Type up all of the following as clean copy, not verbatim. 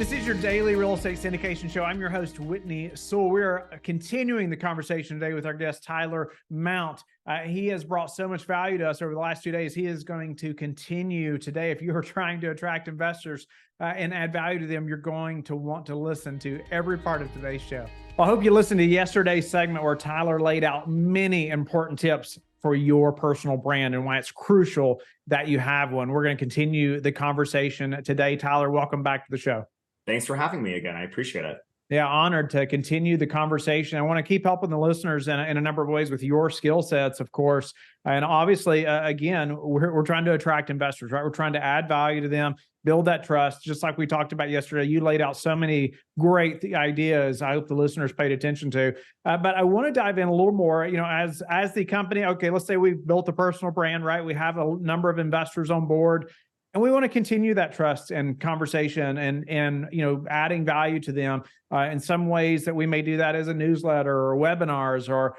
This is your daily real estate syndication show. I'm your host, Whitney Sewell. We're continuing the conversation today with our guest, Tyler Mount. He has brought so much value to us over the last 2 days. He is going to continue today. If you are trying to attract investors and add value to them, you're going to want to listen to every part of today's show. Well, I hope you listened to yesterday's segment where Tyler laid out many important tips for your personal brand and why it's crucial that you have one. We're going to continue the conversation today. Tyler, welcome back to the show. Thanks for having me again. I appreciate it. Yeah, honored to continue the conversation. I want to keep helping the listeners in a number of ways with your skill sets, of course. And obviously, again, we're trying to attract investors, right? We're trying to add value to them, build that trust, just like we talked about yesterday. You laid out so many great ideas I hope the listeners paid attention to. But I want to dive in a little more, as the company, okay, let's say we've built a personal brand, right? We have a number of investors on board. And we want to continue that trust and conversation and adding value to them in some ways that we may do that as a newsletter or webinars or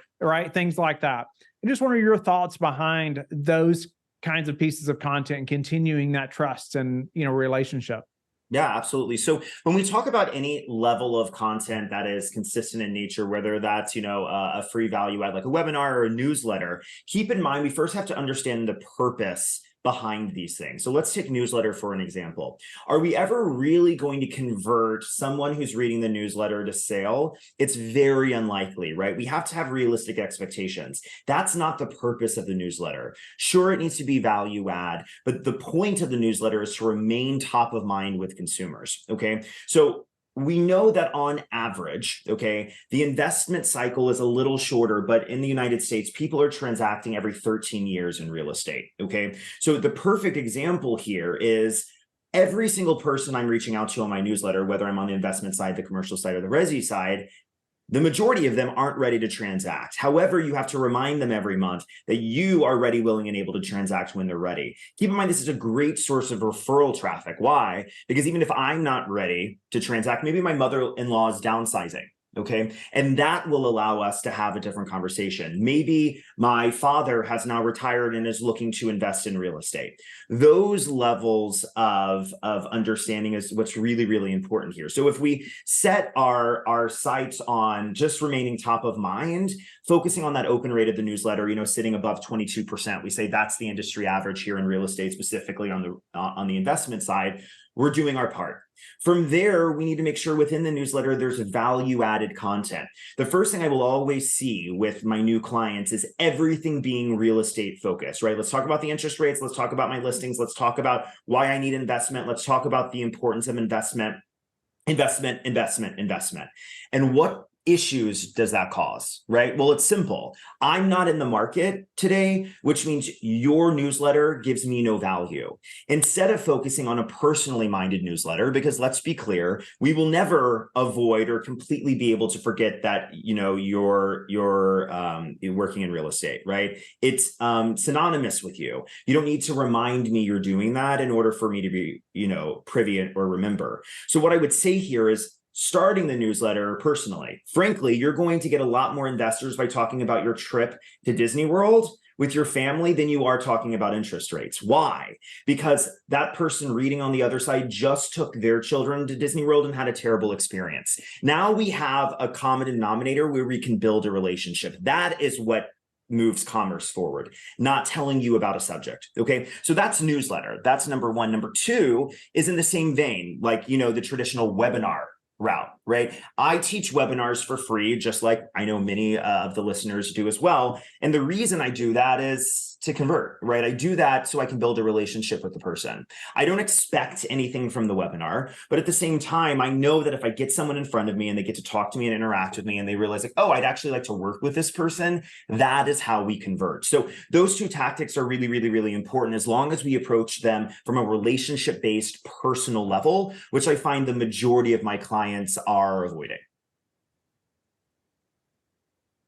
things like that. And just what are your thoughts behind those kinds of pieces of content and continuing that trust and relationship? Yeah, absolutely. So when we talk about any level of content that is consistent in nature, whether that's, a free value add like a webinar or a newsletter, keep in mind, we first have to understand the purpose behind these things. So let's take newsletter for an example. Are we ever really going to convert someone who's reading the newsletter to sale? It's very unlikely, right? We have to have realistic expectations. That's not the purpose of the newsletter. Sure, it needs to be value add, but the point of the newsletter is to remain top of mind with consumers, okay? So we know that on average, okay, the investment cycle is a little shorter, but in the United States, people are transacting every 13 years in real estate, okay? So the perfect example here is every single person I'm reaching out to on my newsletter, whether I'm on the investment side, the commercial side, or the resi side, the majority of them aren't ready to transact. However, you have to remind them every month that you are ready, willing, and able to transact when they're ready. Keep in mind, this is a great source of referral traffic. Why? Because even if I'm not ready to transact, maybe my mother-in-law is downsizing. Okay. And that will allow us to have a different conversation. Maybe my father has now retired and is looking to invest in real estate. Those levels of understanding is what's really, really important here. So if we set our sights on just remaining top of mind, focusing on that open rate of the newsletter, sitting above 22%, we say that's the industry average here in real estate, specifically on the investment side, we're doing our part. From there, we need to make sure within the newsletter, there's value-added content. The first thing I will always see with my new clients is everything being real estate focused, right? Let's talk about the interest rates. Let's talk about my listings. Let's talk about why I need investment. Let's talk about the importance of investment. And what issues does that cause, right? Well, it's simple. I'm not in the market today, which means your newsletter gives me no value. Instead of focusing on a personally minded newsletter, because let's be clear, we will never avoid or completely be able to forget that, you're working in real estate, right? It's synonymous with you. You don't need to remind me you're doing that in order for me to be, privy or remember. So what I would say here is, starting the newsletter personally. Frankly, you're going to get a lot more investors by talking about your trip to Disney World with your family than you are talking about interest rates. Why? Because that person reading on the other side just took their children to Disney World and had a terrible experience. Now we have a common denominator where we can build a relationship. That is what moves commerce forward, not telling you about a subject. Okay. So that's newsletter. That's number one. Number two is in the same vein, like, the traditional webinar route, right? I teach webinars for free, just like I know many of the listeners do as well. And the reason I do that is to convert, right? I do that so I can build a relationship with the person. I don't expect anything from the webinar, but at the same time, I know that if I get someone in front of me and they get to talk to me and interact with me and they realize oh, I'd actually like to work with this person, that is how we convert. So those two tactics are really, really, really important as long as we approach them from a relationship-based personal level, which I find the majority of my clients are avoiding.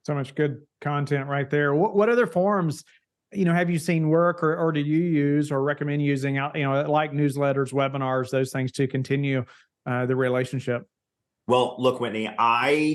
So much good content right there. What other forms have you seen work or do you use or recommend using out, like newsletters, webinars, those things to continue the relationship? Well, look, Whitney,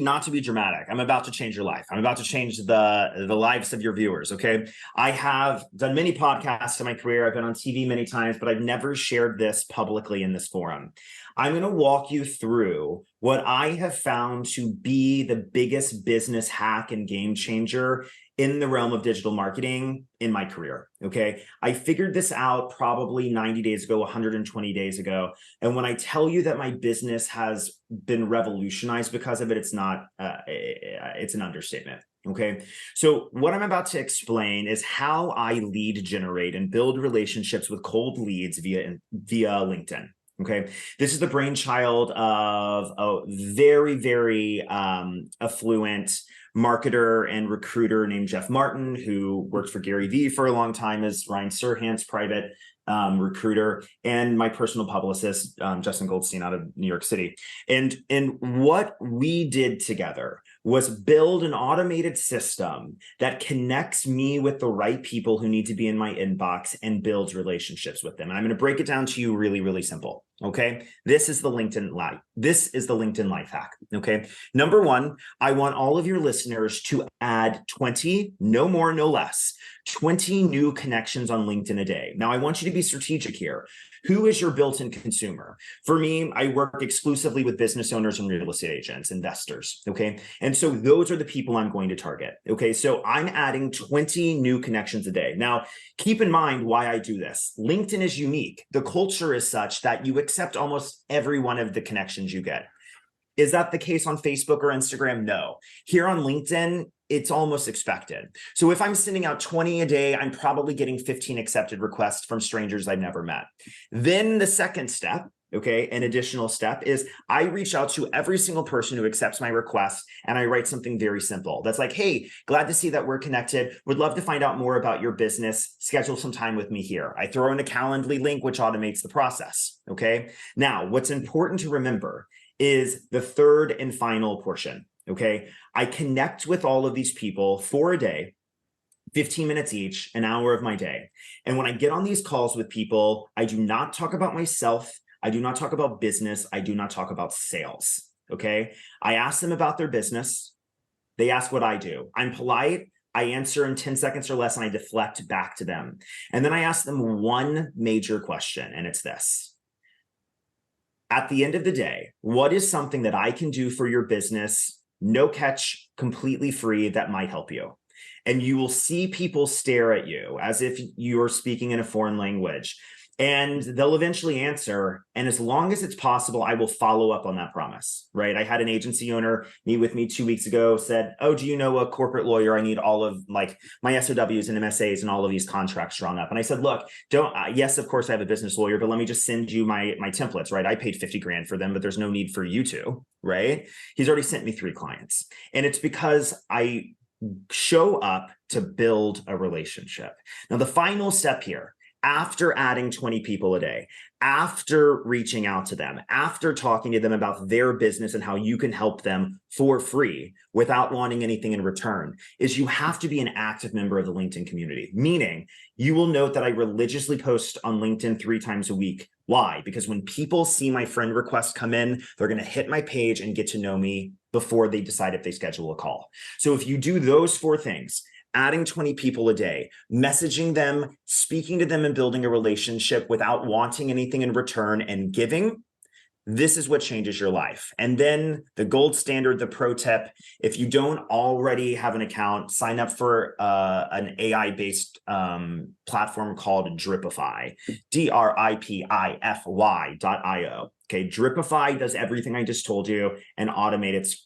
not to be dramatic, I'm about to change your life. I'm about to change the lives of your viewers. Okay. I have done many podcasts in my career. I've been on TV many times, but I've never shared this publicly in this forum. I'm going to walk you through what I have found to be the biggest business hack and game changer in the realm of digital marketing in my career. Okay. I figured this out probably 90 days ago, 120 days ago. And when I tell you that my business has been revolutionized because of it, it's not, it's an understatement. Okay. So what I'm about to explain is how I lead generate and build relationships with cold leads via LinkedIn. Okay. This is the brainchild of a very, very affluent marketer and recruiter named Jeff Martin, who worked for Gary Vee for a long time as Ryan Serhant's private recruiter, and my personal publicist, Justin Goldstein out of New York City. And what we did together was build an automated system that connects me with the right people who need to be in my inbox and builds relationships with them. And I'm going to break it down to you really, really simple. Okay. This is the LinkedIn life hack. Okay. Number one, I want all of your listeners to add 20, no more, no less, 20 new connections on LinkedIn a day. Now, I want you to be strategic here. Who is your built-in consumer? For me, I work exclusively with business owners and real estate agents, investors. Okay. And so those are the people I'm going to target. Okay. So I'm adding 20 new connections a day. Now, keep in mind why I do this. LinkedIn is unique. The culture is such that you accept almost every one of the connections you get. Is that the case on Facebook or Instagram? No. Here on LinkedIn, it's almost expected. So if I'm sending out 20 a day, I'm probably getting 15 accepted requests from strangers I've never met. Then the second step, okay, an additional step is I reach out to every single person who accepts my request and I write something very simple. That's like, hey, glad to see that we're connected. Would love to find out more about your business. Schedule some time with me here. I throw in a Calendly link, which automates the process. Okay. Now, what's important to remember is the third and final portion. Okay. I connect with all of these people for a day, 15 minutes each, an hour of my day. And when I get on these calls with people, I do not talk about myself. I do not talk about business. I do not talk about sales. Okay. I ask them about their business. They ask what I do. I'm polite. I answer in 10 seconds or less and I deflect back to them. And then I ask them one major question, and it's this. At the end of the day, what is something that I can do for your business, no catch, completely free, that might help you? And you will see people stare at you as if you're speaking in a foreign language. And they'll eventually answer. And as long as it's possible, I will follow up on that promise, right? I had an agency owner meet with me 2 weeks ago, said, oh, do you know a corporate lawyer? I need all of like my SOWs and MSAs and all of these contracts drawn up. And I said, look, yes, of course I have a business lawyer, but let me just send you my templates, right? I paid 50 grand for them, but there's no need for you to, right? He's already sent me 3 clients. And it's because I show up to build a relationship. Now, the final step here, after adding 20 people a day, after reaching out to them, after talking to them about their business and how you can help them for free without wanting anything in return, is you have to be an active member of the LinkedIn community. Meaning, you will note that I religiously post on LinkedIn 3 times a week. Why? Because when people see my friend request come in, they're going to hit my page and get to know me before they decide if they schedule a call. So if you do those 4 things, adding 20 people a day, messaging them, speaking to them and building a relationship without wanting anything in return and giving, this is what changes your life. And then the gold standard, the pro tip, if you don't already have an account, sign up for an AI-based platform called Dripify, DRIPIFY.io. Okay, Dripify does everything I just told you and automates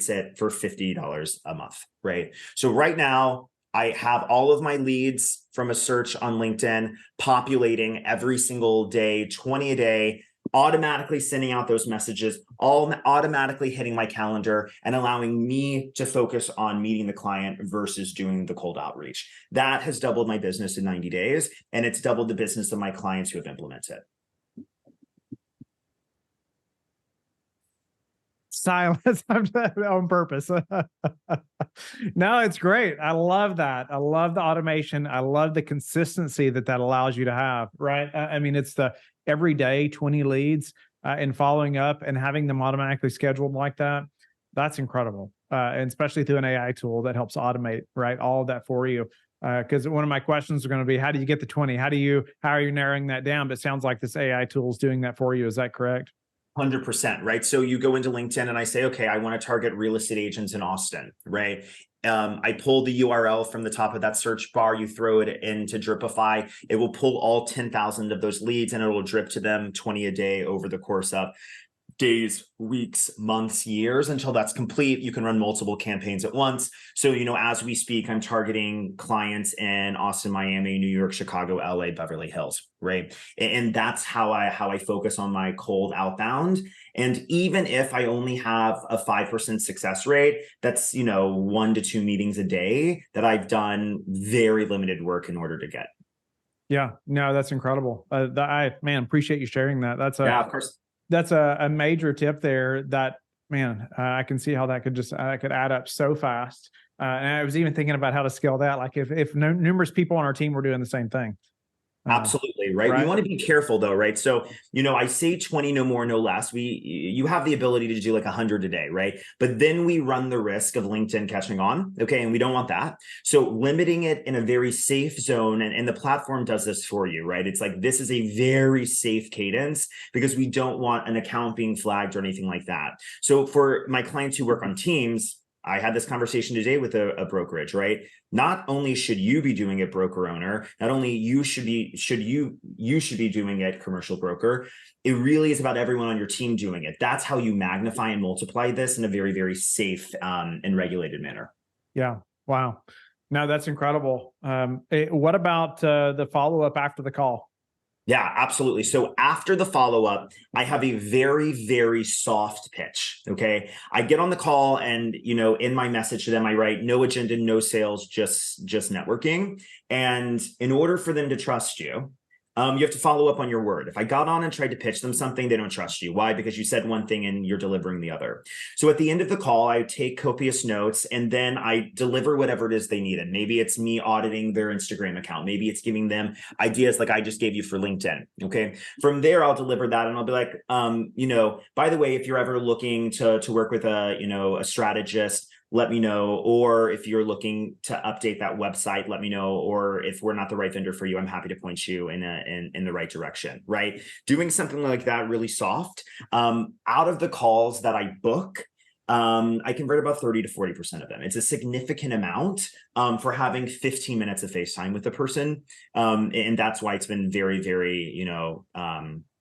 it for $50 a month, right? So right now, I have all of my leads from a search on LinkedIn populating every single day, 20 a day, automatically sending out those messages, all automatically hitting my calendar and allowing me to focus on meeting the client versus doing the cold outreach. That has doubled my business in 90 days, and it's doubled the business of my clients who have implemented. Silence on purpose. No, it's great. I love that. I love the automation. I love the consistency that allows you to have, right? I mean, it's the every day 20 leads. and following up and having them automatically scheduled like that, that's incredible. And especially through an AI tool that helps automate, right, all of that for you. Because one of my questions are going to be, how do you get the 20? How are you narrowing that down? But it sounds like this AI tool is doing that for you. Is that correct? 100%, right? So you go into LinkedIn and I say, okay, I want to target real estate agents in Austin, right? I pull the URL from the top of that search bar. You throw it into Dripify. It will pull all 10,000 of those leads and it will drip to them 20 a day over the course of days, weeks, months, years until that's complete. You can run multiple campaigns at once. So, as we speak, I'm targeting clients in Austin, Miami, New York, Chicago, LA, Beverly Hills, right? And that's how I focus on my cold outbound. And even if I only have a 5% success rate, that's, 1 to 2 meetings a day that I've done very limited work in order to get. Yeah, no, that's incredible. Appreciate you sharing that. Yeah, of course. That's a major tip there that, man, I can see how that could add up so fast. And I was even thinking about how to scale that. Like if numerous people on our team were doing the same thing. Absolutely. Right. We want to be careful though. Right. So, I say 20, no more, no less. You have the ability to do like 100 a day. Right. But then we run the risk of LinkedIn catching on. Okay. And we don't want that. So limiting it in a very safe zone, and the platform does this for you. Right. It's like, this is a very safe cadence because we don't want an account being flagged or anything like that. So for my clients who work on teams, I had this conversation today with a brokerage, right? Not only should you be doing it, broker owner, not only you should be doing it, commercial broker. It really is about everyone on your team doing it. That's how you magnify and multiply this in a very, very safe and regulated manner. Yeah. Wow. No, that's incredible. What about the follow-up after the call? Yeah, absolutely. So after the follow-up, I have a very, very soft pitch. Okay. I get on the call and, in my message to them, I write no agenda, no sales, just networking. And in order for them to trust you, you have to follow up on your word. If I got on and tried to pitch them something, they don't trust you. Why? Because you said one thing and you're delivering the other. So at the end of the call, I take copious notes and then I deliver whatever it is they needed. Maybe it's me auditing their Instagram account. Maybe it's giving them ideas like I just gave you for LinkedIn. Okay. From there, I'll deliver that and I'll be like, by the way, if you're ever looking to work with a strategist, let me know. Or if you're looking to update that website, let me know. Or if we're not the right vendor for you, I'm happy to point you in the right direction, right? Doing something like that really soft. Out of the calls that I book, I convert about 30 to 40% of them. It's a significant amount for having 15 minutes of FaceTime with the person. And that's why it's been very, very,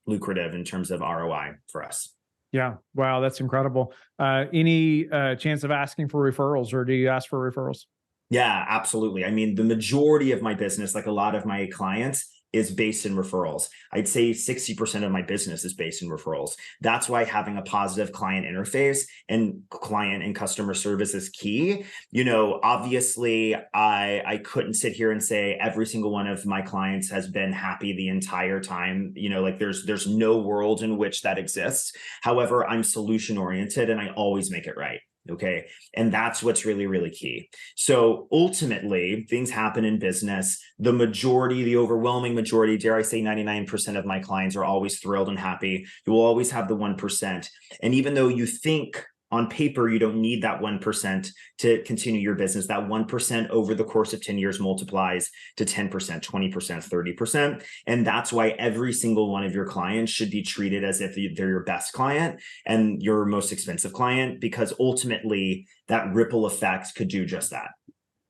lucrative in terms of ROI for us. Yeah. Wow. That's incredible. Any chance of asking for referrals, or do you ask for referrals? Yeah, absolutely. I mean, the majority of my business, like a lot of my clients, is based in referrals. I'd say 60% of my business is based in referrals. That's why having a positive client interface and client and customer service is key. Obviously, I couldn't sit here and say every single one of my clients has been happy the entire time. There's no world in which that exists. However, I'm solution oriented and I always make it right. Okay. And that's what's really, really key. So ultimately, things happen in business. The overwhelming majority, dare I say 99% of my clients are always thrilled and happy. You will always have the 1%. And even though you think on paper, you don't need that 1% to continue your business, that 1% over the course of 10 years multiplies to 10%, 20%, 30%. And that's why every single one of your clients should be treated as if they're your best client and your most expensive client, because ultimately that ripple effect could do just that.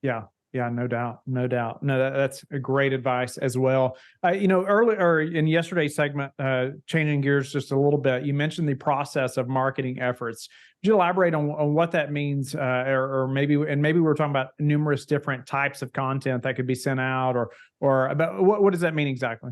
Yeah. Yeah, no doubt. No doubt. No, that's a great advice as well. Earlier in yesterday's segment, changing gears just a little bit, you mentioned the process of marketing efforts. Could you elaborate on what that means? Or maybe we're talking about numerous different types of content that could be sent out, or about what does that mean exactly?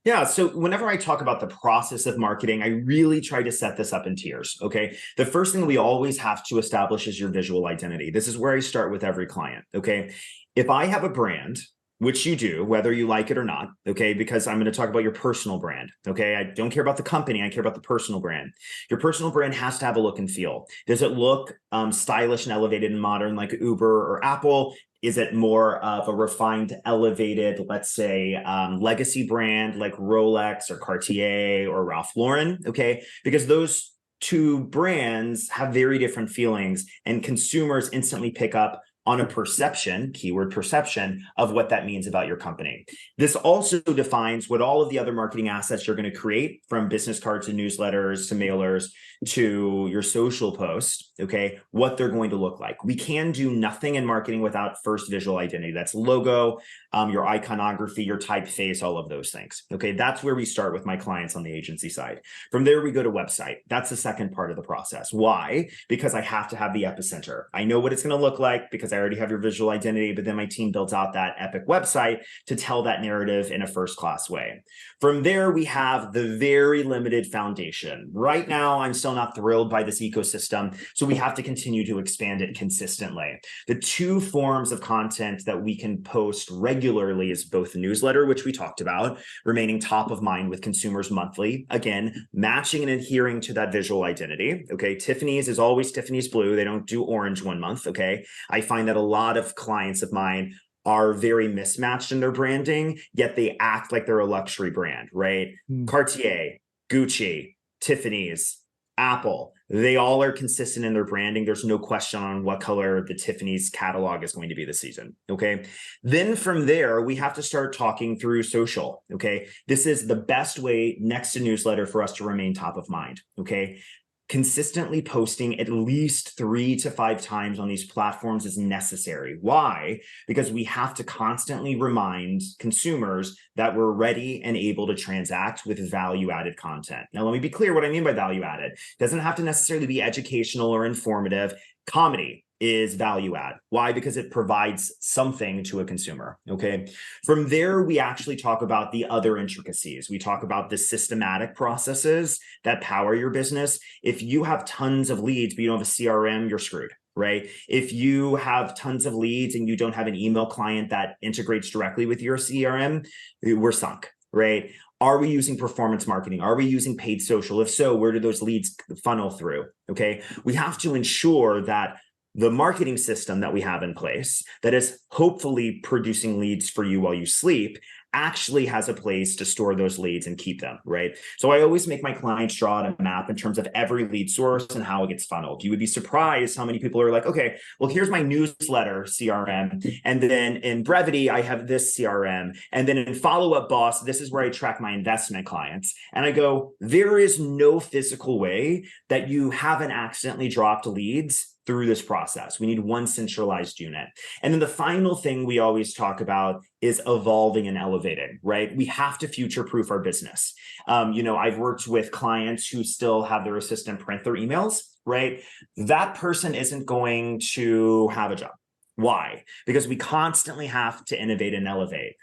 Yeah. So whenever I talk about the process of marketing, I really try to set this up in tiers. Okay. The first thing we always have to establish is your visual identity. This is where I start with every client. Okay. If I have a brand, which you do, whether you like it or not, okay, because I'm going to talk about your personal brand, okay? I don't care about the company, I care about the personal brand. Your personal brand has to have a look and feel. Does it look stylish and elevated and modern like Uber or Apple? Is it more of a refined, elevated, let's say, legacy brand like Rolex or Cartier or Ralph Lauren? Okay, because those two brands have very different feelings, and consumers instantly pick up on a perception, keyword perception, of what that means about your company. This also defines what all of the other marketing assets you're going to create, from business cards to newsletters to mailers to your social posts, okay, what they're going to look like. We can do nothing in marketing without first visual identity. That's logo, your iconography, your typeface, all of those things. Okay, that's where we start with my clients on the agency side. From there, we go to website. That's the second part of the process. Why? Because I have to have the epicenter. I know what it's going to look like because I already have your visual identity, but then my team builds out that epic website to tell that narrative in a first-class way. From there, we have the very limited foundation. Right now, I'm still not thrilled by this ecosystem, so we have to continue to expand it consistently. The two forms of content that we can post regularly is both the newsletter, which we talked about, remaining top of mind with consumers monthly. Again, matching and adhering to that visual identity. Okay, Tiffany's is always Tiffany's blue. They don't do orange one month. Okay, I find that a lot of clients of mine are very mismatched in their branding, yet they act like they're a luxury brand, right? Cartier, Gucci, Tiffany's, Apple, they all are consistent in their branding. There's no question on what color the Tiffany's catalog is going to be this season. Okay. Then from there, we have to start talking through social. Okay. This is the best way next to newsletter for us to remain top of mind. Okay. Consistently posting at least 3 to 5 times on these platforms is necessary. Why? Because we have to constantly remind consumers that we're ready and able to transact with value-added content. Now, let me be clear what I mean by value-added. It doesn't have to necessarily be educational or informative. Comedy is value add. Why? Because it provides something to a consumer. Okay. From there, we actually talk about the other intricacies. We talk about the systematic processes that power your business. If you have tons of leads, but you don't have a CRM, you're screwed. Right? If you have tons of leads and you don't have an email client that integrates directly with your CRM, we're sunk. Right? Are we using performance marketing? Are we using paid social? If so, where do those leads funnel through? Okay. We have to ensure that the marketing system that we have in place that is hopefully producing leads for you while you sleep actually has a place to store those leads and keep them, right? So I always make my clients draw out a map in terms of every lead source and how it gets funneled. You would be surprised how many people are like, okay, well, here's my newsletter CRM. And then in Brevity, I have this CRM. And then in Follow-Up Boss, this is where I track my investment clients. And I go, there is no physical way that you haven't accidentally dropped leads through this process. We need one centralized unit. And then the final thing we always talk about is evolving and elevating, right? We have to future-proof our business. I've worked with clients who still have their assistant print their emails, right? That person isn't going to have a job. Why? Because we constantly have to innovate and elevate.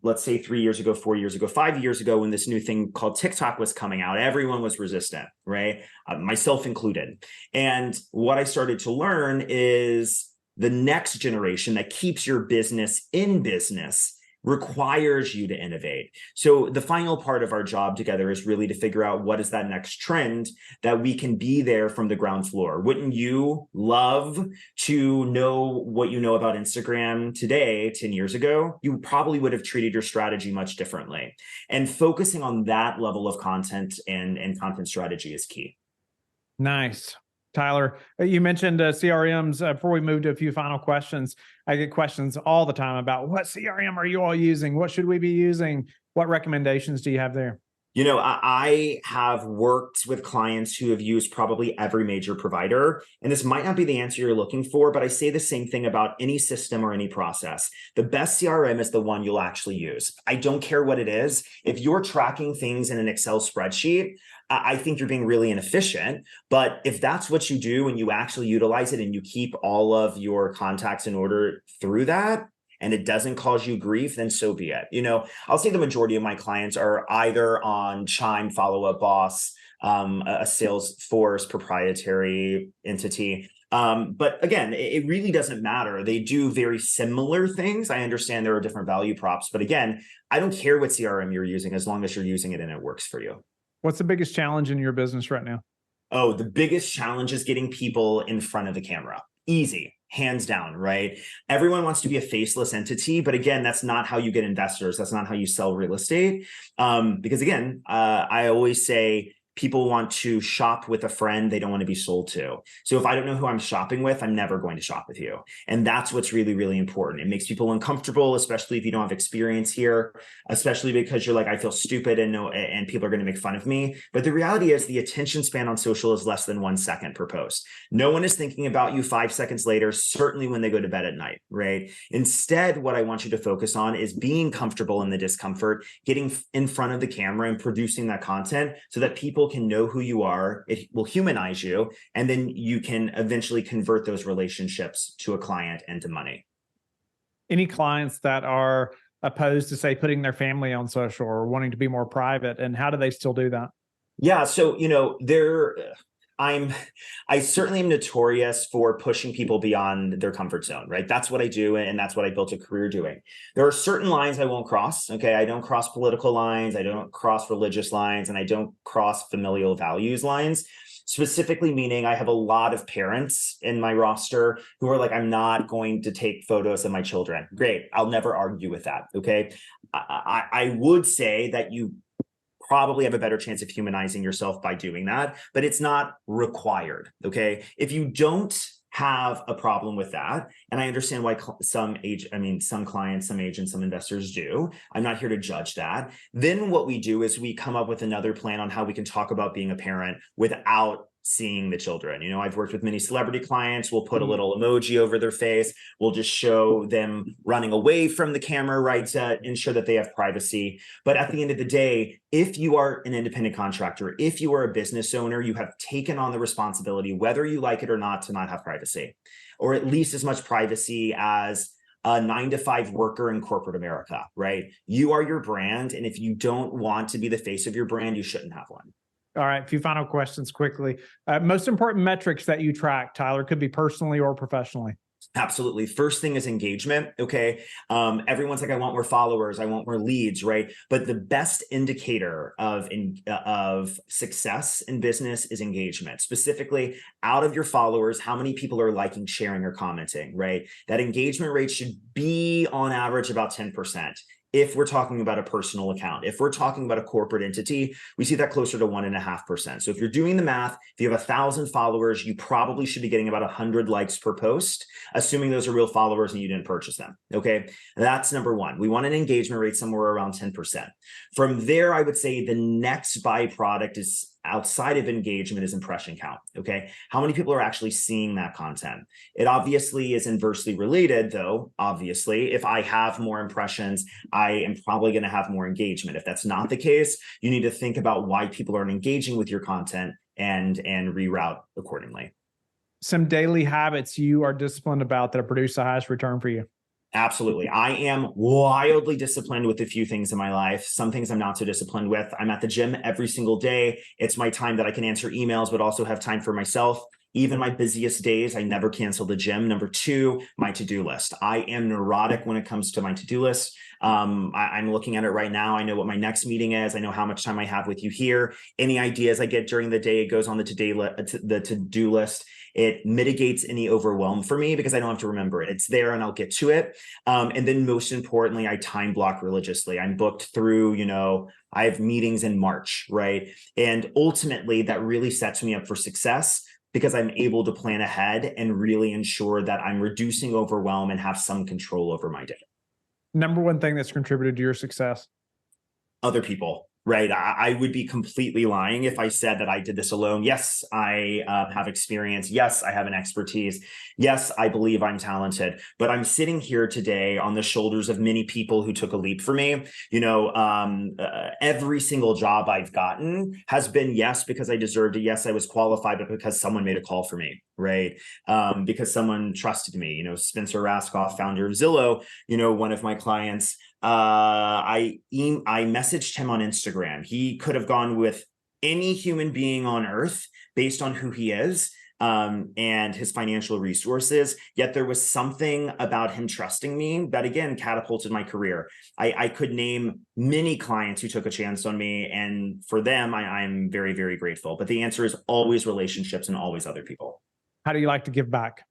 Let's say 3 years ago, 4 years ago, 5 years ago, when this new thing called TikTok was coming out, everyone was resistant, right? Myself included. And what I started to learn is the next generation that keeps your business in business requires you to innovate. So the final part of our job together is really to figure out what is that next trend that we can be there from the ground floor. Wouldn't you love to know what you know about Instagram today, 10 years ago? You probably would have treated your strategy much differently. And focusing on that level of content and content strategy is key. Nice. Tyler, you mentioned CRMs. Before we move to a few final questions, I get questions all the time about what CRM are you all using? What should we be using? What recommendations do you have there? I have worked with clients who have used probably every major provider, and this might not be the answer you're looking for, but I say the same thing about any system or any process. The best CRM is the one you'll actually use. I don't care what it is. If you're tracking things in an Excel spreadsheet, I think you're being really inefficient. But if that's what you do and you actually utilize it and you keep all of your contacts in order through that, and it doesn't cause you grief, then so be it. I'll say the majority of my clients are either on Chime, Follow-Up Boss, a Salesforce proprietary entity. But again, it really doesn't matter. They do very similar things. I understand there are different value props, but again, I don't care what CRM you're using as long as you're using it and it works for you. What's the biggest challenge in your business right now? Oh, the biggest challenge is getting people in front of the camera. Easy. hands down, right? Everyone wants to be a faceless entity, but again, that's not how you get investors. That's not how you sell real estate. Because again, I always say, people want to shop with a friend they don't want to be sold to. So if I don't know who I'm shopping with, I'm never going to shop with you. And that's what's really, really important. It makes people uncomfortable, especially if you don't have experience here, especially because you're like, I feel stupid and people are going to make fun of me. But the reality is the attention span on social is less than 1 second per post. No one is thinking about you 5 seconds later, certainly when they go to bed at night, right? Instead, what I want you to focus on is being comfortable in the discomfort, getting in front of the camera and producing that content so that people can know who you are. It will humanize you, and then you can eventually convert those relationships to a client and to money. Any clients that are opposed to, say, putting their family on social or wanting to be more private, and how do they still do that? Yeah, so I certainly am notorious for pushing people beyond their comfort zone, right? That's what I do, and that's what I built a career doing. There are certain lines I won't cross, okay? I don't cross political lines, I don't cross religious lines, and I don't cross familial values lines. Specifically meaning I have a lot of parents in my roster who are like, I'm not going to take photos of my children. Great, I'll never argue with that, okay? I would say that you probably have a better chance of humanizing yourself by doing that, but it's not required, okay? If you don't have a problem with that, and I understand why some clients, some agents, some investors do, I'm not here to judge that, then what we do is we come up with another plan on how we can talk about being a parent without seeing the children. I've worked with many celebrity clients. We'll put a little emoji over their face. We'll just show them running away from the camera, right, to ensure that they have privacy. But at the end of the day, if you are an independent contractor, if you are a business owner, you have taken on the responsibility, whether you like it or not, to not have privacy, or at least as much privacy as a 9-to-5 worker in corporate America, right? You are your brand. And if you don't want to be the face of your brand, you shouldn't have one. All right, a few final questions quickly. Most important metrics that you track, Tyler, could be personally or professionally. Absolutely. First thing is engagement. Okay. Everyone's like, I want more followers. I want more leads. Right. But the best indicator of success in business is engagement. Specifically, out of your followers, how many people are liking, sharing, or commenting, right? That engagement rate should be on average about 10%. If we're talking about a personal account. If we're talking about a corporate entity, we see that closer to 1.5%. So if you're doing the math, if you have 1,000 followers, you probably should be getting about 100 likes per post, assuming those are real followers and you didn't purchase them. Okay, that's number one. We want an engagement rate somewhere around 10%. From there, I would say the next byproduct is, outside of engagement, is impression count. Okay, how many people are actually seeing that content? It obviously is inversely related, though. Obviously, if I have more impressions, I am probably going to have more engagement. If that's not the case, you need to think about why people aren't engaging with your content and reroute accordingly. Some daily habits you are disciplined about that produce the highest return for you. Absolutely. I am wildly disciplined with a few things in my life. Some things I'm not so disciplined with. I'm at the gym every single day. It's my time that I can answer emails, but also have time for myself. Even my busiest days, I never cancel the gym. Number two, my to-do list. I am neurotic when it comes to my to-do list. I'm looking at it right now. I know what my next meeting is. I know how much time I have with you here. Any ideas I get during the day, it goes on the to-do list. It mitigates any overwhelm for me because I don't have to remember it. It's there and I'll get to it. And then most importantly, I time block religiously. I'm booked through, I have meetings in March, right? And ultimately that really sets me up for success because I'm able to plan ahead and really ensure that I'm reducing overwhelm and have some control over my day. Number one thing that's contributed to your success? Other people. Right. I would be completely lying if I said that I did this alone. Yes, I have experience. Yes, I have an expertise. Yes, I believe I'm talented, but I'm sitting here today on the shoulders of many people who took a leap for me. Every single job I've gotten has been, yes, because I deserved it. Yes, I was qualified, but because someone made a call for me. Right. Because someone trusted me. Spencer Raskoff, founder of Zillow, one of my clients, I messaged him on Instagram. He could have gone with any human being on earth based on who he is and his financial resources. Yet there was something about him trusting me that, again, catapulted my career. I could name many clients who took a chance on me. And for them, I'm very, very grateful. But the answer is always relationships and always other people. How do you like to give back?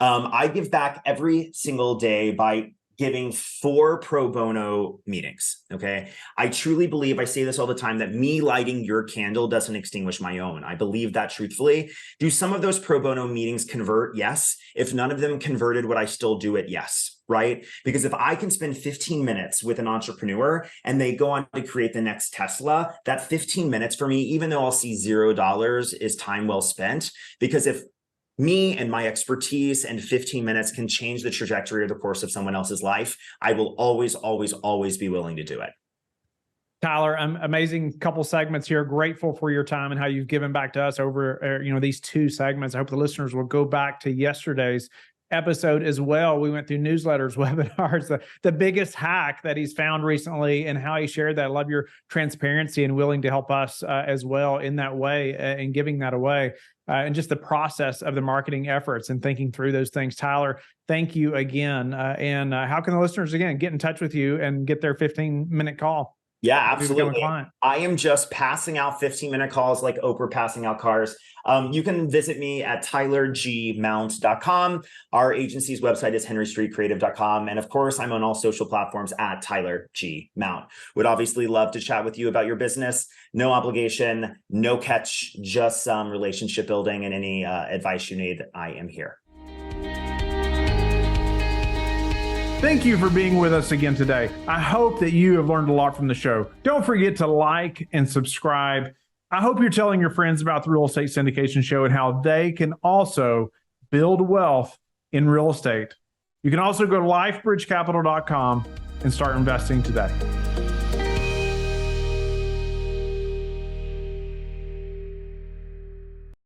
I give back every single day by giving 4 pro bono meetings. Okay. I truly believe, I say this all the time, that me lighting your candle doesn't extinguish my own. I believe that truthfully. Do some of those pro bono meetings convert? Yes. If none of them converted, would I still do it? Yes. Right? Because if I can spend 15 minutes with an entrepreneur and they go on to create the next Tesla, that 15 minutes for me, even though I'll see $0, is time well spent. Because if me and my expertise and 15 minutes can change the trajectory or the course of someone else's life, I will always, always, always be willing to do it. Tyler, amazing couple segments here. Grateful for your time and how you've given back to us over these 2 segments. I hope the listeners will go back to yesterday's episode as well. We went through newsletters, webinars, the biggest hack that he's found recently, and how he shared that. I love your transparency and willing to help us as well in that way and giving that away. And just the process of the marketing efforts and thinking through those things. Tyler, thank you again. And how can the listeners, again, get in touch with you and get their 15-minute call? Yeah, absolutely. I am just passing out 15-minute calls like Oprah passing out cars. You can visit me at tylergmount.com. Our agency's website is henrystreetcreative.com. And of course, I'm on all social platforms at Tyler G. Mount. Would obviously love to chat with you about your business. No obligation, no catch, just some relationship building, and any advice you need, I am here. Thank you for being with us again today. I hope that you have learned a lot from the show. Don't forget to like and subscribe. I hope you're telling your friends about the Real Estate Syndication Show and how they can also build wealth in real estate. You can also go to lifebridgecapital.com and start investing today.